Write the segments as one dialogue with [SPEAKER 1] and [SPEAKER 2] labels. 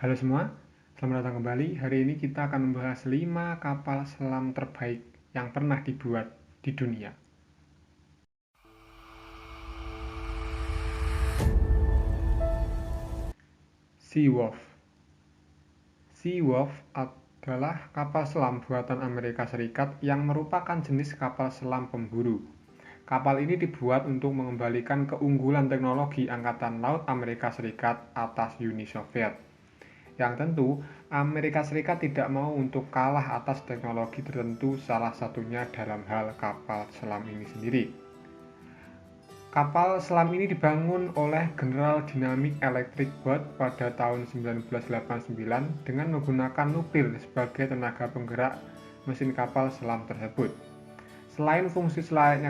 [SPEAKER 1] Halo semua, selamat datang kembali. Hari ini kita akan membahas 5 kapal selam terbaik yang pernah dibuat di dunia. Seawolf. Seawolf adalah kapal selam buatan Amerika Serikat yang merupakan jenis kapal selam pemburu. Kapal ini dibuat untuk mengembalikan keunggulan teknologi Angkatan Laut Amerika Serikat atas Uni Soviet. Yang tentu, Amerika Serikat tidak mau untuk kalah atas teknologi tertentu, salah satunya dalam hal kapal selam ini sendiri. Kapal selam ini dibangun oleh General Dynamic Electric Boat pada tahun 1989 dengan menggunakan nuklir sebagai tenaga penggerak mesin kapal selam tersebut. Selain fungsi selayaknya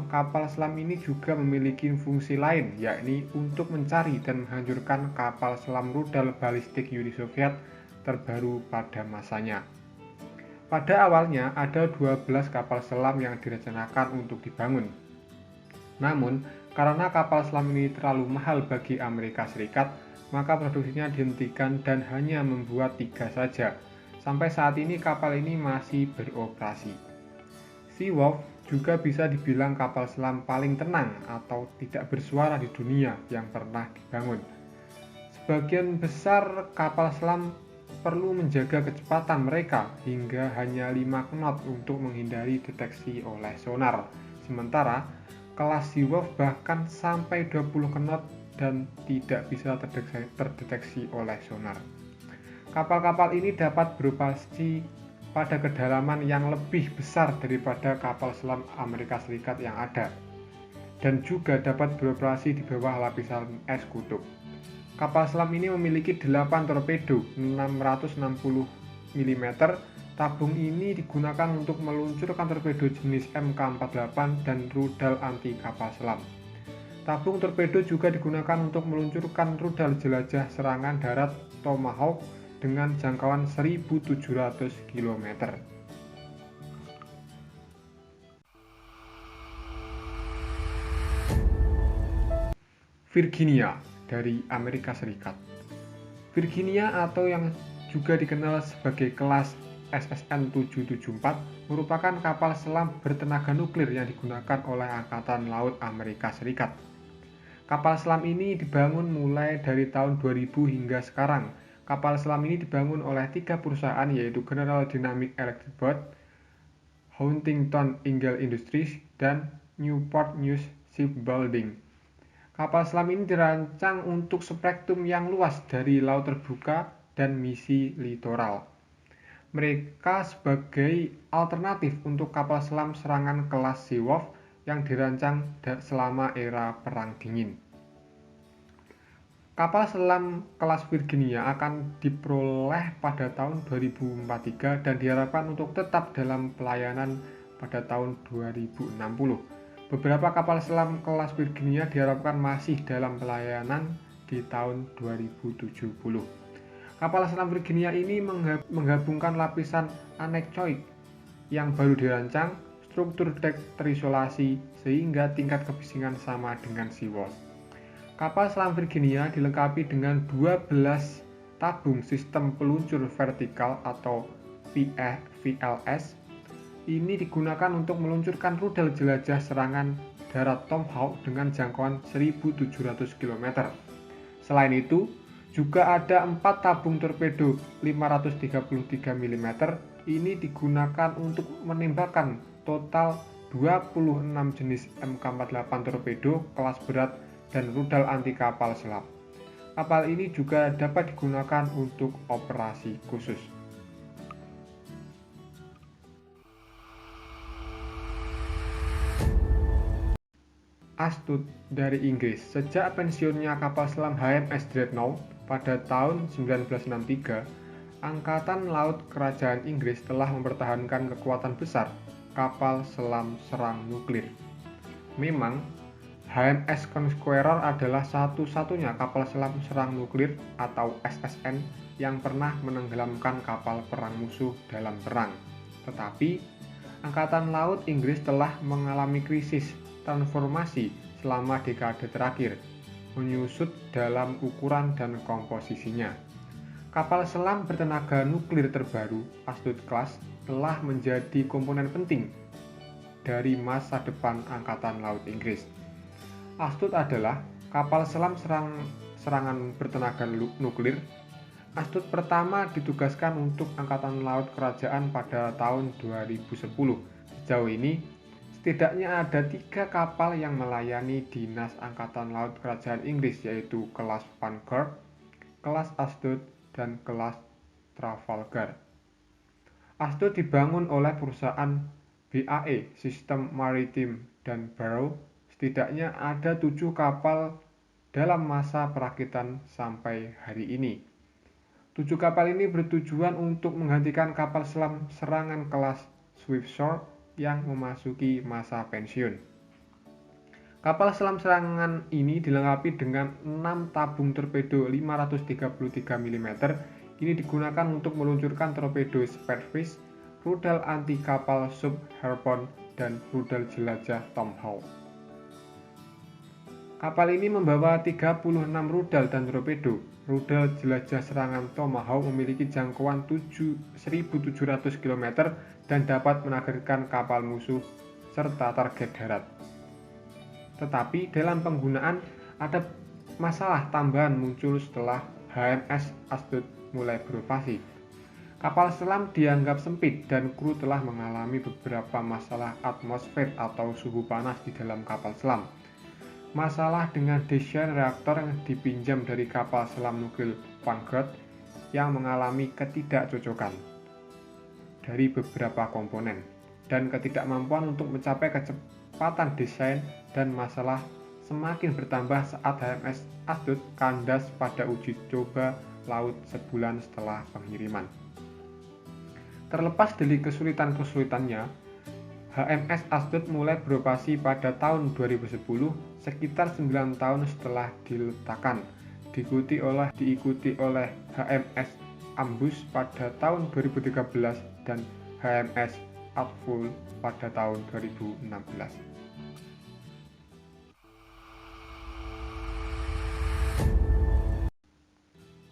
[SPEAKER 1] kapal selam ini juga memiliki fungsi lain, yakni untuk mencari dan menghancurkan kapal selam rudal balistik Uni Soviet terbaru pada masanya. Pada awalnya ada 12 kapal selam yang direncanakan untuk dibangun. Namun, karena kapal selam ini terlalu mahal bagi Amerika Serikat, maka produksinya dihentikan dan hanya membuat 3 saja. Sampai saat ini kapal ini masih beroperasi. Seawolf juga bisa dibilang kapal selam paling tenang atau tidak bersuara di dunia yang pernah dibangun. Sebagian besar kapal selam perlu menjaga kecepatan mereka hingga hanya 5 knot untuk menghindari deteksi oleh sonar. Sementara kelas Seawolf bahkan sampai 20 knot dan tidak bisa terdeteksi oleh sonar. Kapal-kapal ini dapat beroperasi pada kedalaman yang lebih besar daripada kapal selam Amerika Serikat yang ada, dan juga dapat beroperasi di bawah lapisan es kutub. Kapal selam ini memiliki 8 torpedo 660 mm. Tabung ini digunakan untuk meluncurkan torpedo jenis Mk48 dan rudal anti kapal selam. Tabung torpedo juga digunakan untuk meluncurkan rudal jelajah serangan darat Tomahawk dengan jangkauan 1.700 km. Virginia dari Amerika Serikat. Virginia atau yang juga dikenal sebagai kelas SSN 774 merupakan kapal selam bertenaga nuklir yang digunakan oleh Angkatan Laut Amerika Serikat. Kapal selam ini dibangun mulai dari tahun 2000 hingga sekarang. Kapal selam ini dibangun oleh 3 perusahaan, yaitu General Dynamic Electric Boat, Huntington Ingalls Industries, dan Newport News Shipbuilding. Kapal selam ini dirancang untuk spektrum yang luas dari laut terbuka dan misi littoral. Mereka sebagai alternatif untuk kapal selam serangan kelas Seawolf yang dirancang selama era Perang Dingin. Kapal selam kelas Virginia akan diperoleh pada tahun 2043 dan diharapkan untuk tetap dalam pelayanan pada tahun 2060. Beberapa kapal selam kelas Virginia diharapkan masih dalam pelayanan di tahun 2070. Kapal selam Virginia ini menggabungkan lapisan anechoic yang baru dirancang, struktur dek terisolasi, sehingga tingkat kebisingan sama dengan Seawolf. Kapal selam Virginia dilengkapi dengan 12 tabung sistem peluncur vertikal atau VLS. Ini digunakan untuk meluncurkan rudal jelajah serangan darat Tomahawk dengan jangkauan 1.700 km. Selain itu, juga ada 4 tabung torpedo 533 mm. Ini digunakan untuk menembakkan total 26 jenis Mk48 torpedo kelas berat dan rudal anti kapal selam. Kapal ini juga dapat digunakan untuk operasi khusus. Astute dari Inggris. Sejak pensiunnya kapal selam HMS Dreadnought pada tahun 1963, Angkatan Laut Kerajaan Inggris telah mempertahankan kekuatan besar kapal selam serang nuklir. Memang, HMS Conqueror adalah satu-satunya kapal selam serang nuklir atau SSN yang pernah menenggelamkan kapal perang musuh dalam perang. Tetapi, Angkatan Laut Inggris telah mengalami krisis transformasi selama dekade terakhir, menyusut dalam ukuran dan komposisinya. Kapal selam bertenaga nuklir terbaru, Astute Class, telah menjadi komponen penting dari masa depan Angkatan Laut Inggris. Astute adalah kapal selam serangan bertenaga nuklir. Astute pertama ditugaskan untuk Angkatan Laut Kerajaan pada tahun 2010. Sejauh ini, setidaknya ada 3 kapal yang melayani dinas Angkatan Laut Kerajaan Inggris, yaitu kelas Vanguard, kelas Astute, dan kelas Trafalgar. Astute dibangun oleh perusahaan BAE System Maritime dan Barrow. Setidaknya ada 7 kapal dalam masa perakitan sampai hari ini. 7 kapal ini bertujuan untuk menggantikan kapal selam serangan kelas Swiftsure yang memasuki masa pensiun. Kapal selam serangan ini dilengkapi dengan 6 tabung torpedo 533 mm. Ini digunakan untuk meluncurkan torpedo Spearfish, rudal anti kapal sub Harpoon, dan rudal jelajah Tomahawk. Kapal ini membawa 36 rudal dan torpedo. Rudal jelajah serangan Tomahawk memiliki jangkauan 1.700 km dan dapat menargetkan kapal musuh serta target darat. Tetapi dalam penggunaan ada masalah tambahan muncul setelah HMS Astute mulai beroperasi. Kapal selam dianggap sempit dan kru telah mengalami beberapa masalah atmosfer atau suhu panas di dalam kapal selam. Masalah dengan desain reaktor yang dipinjam dari kapal selam nuklir Vanguard yang mengalami ketidakcocokan dari beberapa komponen dan ketidakmampuan untuk mencapai kecepatan desain, dan masalah semakin bertambah saat HMS Astute kandas pada uji coba laut sebulan setelah pengiriman. Terlepas dari kesulitan-kesulitannya, HMS Astute mulai beroperasi pada tahun 2010, sekitar 9 tahun setelah diletakkan, diikuti oleh HMS Ambus pada tahun 2013 dan HMS Artful pada tahun 2016.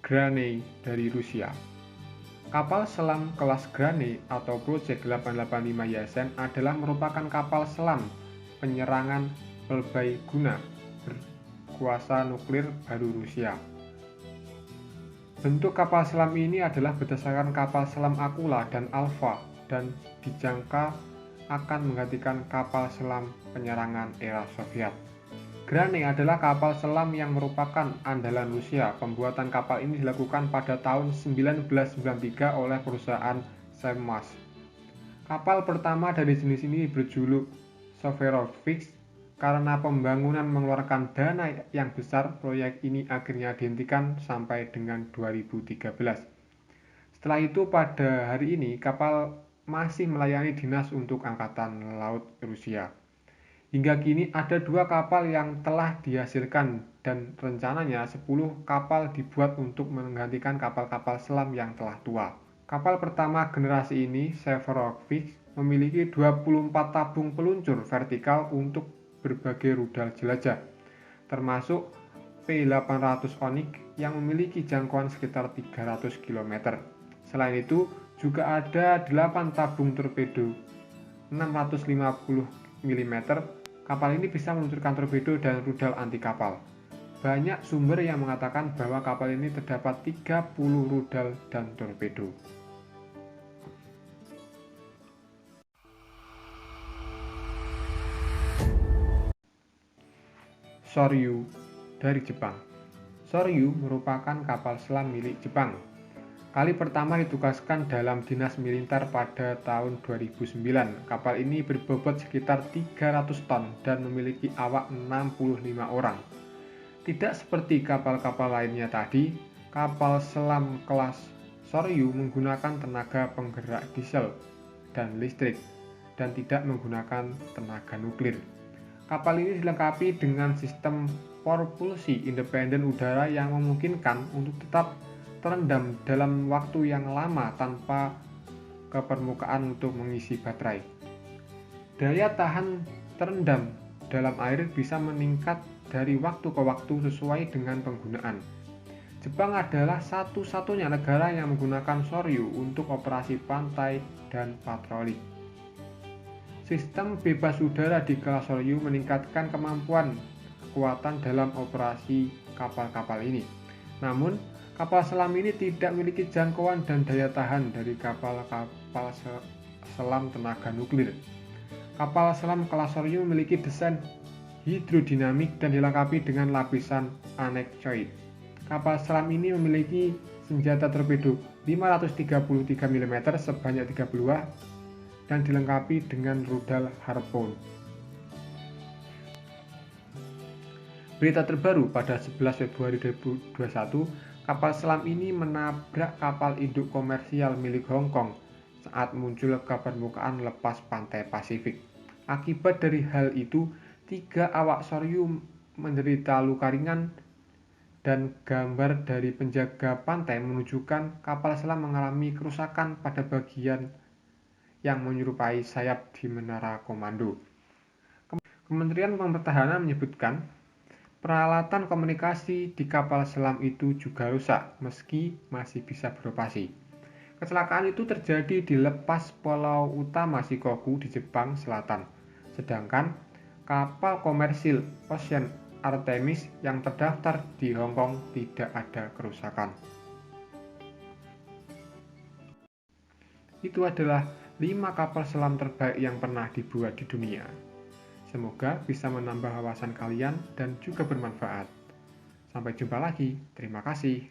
[SPEAKER 1] Granny dari Rusia. Kapal selam kelas Granny atau Project 885 Yasen adalah merupakan kapal selam penyerangan pelbagai-guna berkuasa nuklir baru Rusia. Bentuk kapal selam ini adalah berdasarkan kapal selam Akula dan Alpha dan dijangka akan menggantikan kapal selam penyerangan era Soviet. Granny adalah kapal selam yang merupakan andalan Rusia. Pembuatan kapal ini dilakukan pada tahun 1993 oleh perusahaan Seamas. Kapal pertama dari jenis ini berjuluk Severodvinsk. Karena pembangunan mengeluarkan dana yang besar, proyek ini akhirnya dihentikan sampai dengan 2013. Setelah itu pada hari ini kapal masih melayani dinas untuk Angkatan Laut Rusia. Hingga kini ada 2 kapal yang telah dihasilkan dan rencananya 10 kapal dibuat untuk menggantikan kapal-kapal selam yang telah tua. Kapal pertama generasi ini, Severodvinsk, memiliki 24 tabung peluncur vertikal untuk berbagai rudal jelajah, termasuk P-800 Onyx yang memiliki jangkauan sekitar 300 km. Selain itu, juga ada 8 tabung torpedo 650 mm. Kapal ini bisa meluncurkan torpedo dan rudal anti kapal. Banyak sumber yang mengatakan bahwa kapal ini terdapat 30 rudal dan torpedo. Soryu dari Jepang. Soryu merupakan kapal selam milik Jepang. Kali pertama ditugaskan dalam dinas militer pada tahun 2009. Kapal ini berbobot sekitar 300 ton dan memiliki awak 65 orang. Tidak seperti kapal-kapal lainnya tadi, kapal selam kelas Soryu menggunakan tenaga penggerak diesel dan listrik dan tidak menggunakan tenaga nuklir. Kapal ini dilengkapi dengan sistem propulsi independen udara yang memungkinkan untuk tetap terendam dalam waktu yang lama tanpa ke permukaan untuk mengisi baterai. Daya tahan terendam dalam air bisa meningkat dari waktu ke waktu sesuai dengan penggunaan. Jepang adalah satu-satunya negara yang menggunakan Soryu untuk operasi pantai dan patroli. Sistem bebas udara di kelas Soryu meningkatkan kemampuan kekuatan dalam operasi kapal-kapal ini. Namun, kapal selam ini tidak memiliki jangkauan dan daya tahan dari kapal-kapal selam tenaga nuklir. Kapal selam kelas Soryu memiliki desain hidrodinamik dan dilengkapi dengan lapisan anechoik. Kapal selam ini memiliki senjata torpedo 533 mm sebanyak 3 buah dan dilengkapi dengan rudal harpoon. Berita terbaru pada 11 Februari 2021, kapal selam ini menabrak kapal induk komersial milik Hong Kong saat muncul ke permukaan lepas pantai Pasifik. Akibat dari hal itu, 3 awak Soryu menderita luka ringan dan gambar dari penjaga pantai menunjukkan kapal selam mengalami kerusakan pada bagian yang menyerupai sayap di menara komando. Kementerian Pertahanan menyebutkan peralatan komunikasi di kapal selam itu juga rusak meski masih bisa beroperasi. Kecelakaan itu terjadi di lepas pulau utama Shikoku di Jepang Selatan, sedangkan kapal komersil Ocean Artemis yang terdaftar di Hong Kong tidak ada kerusakan. Itu adalah 5 kapal selam terbaik yang pernah dibuat di dunia. Semoga bisa menambah wawasan kalian dan juga bermanfaat. Sampai jumpa lagi. Terima kasih.